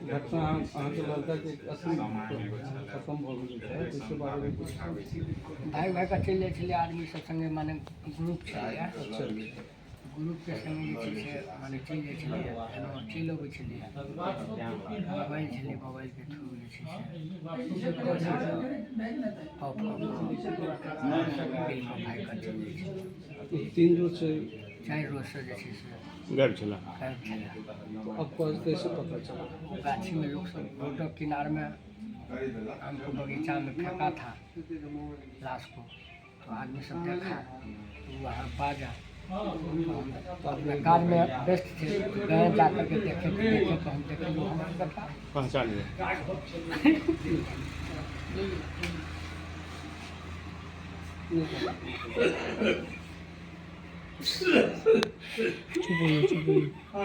घटना अहाँके लड़का के अथी खत्म भऽ गेल छै इसके बारे में कुछ भाई भाई का चल जाए आदमी सब संगे माने ग्रुप छलिए अच्छा ग्रुप के संगे जे छै से माने चल जाए छलिए एना चल अबै छलिए मोबाइल छलिए मोबाइल के थ्रू जे छै से ऑफ भाई का चल जाए छै 3 रोज से 4 रोज से जे छै से गायब चला। आपको कैसे पता चला? गाछी में लोग सब रोड के किनारे में हमको बगीचा में फेंका था लाश को, तो आदमी सब देखा तो वहाँ बाजा तो अपने काज में व्यस्त थे, गए जा करके देखे तो हम देखे जो हमारा देखा पहचान गए। चुप हो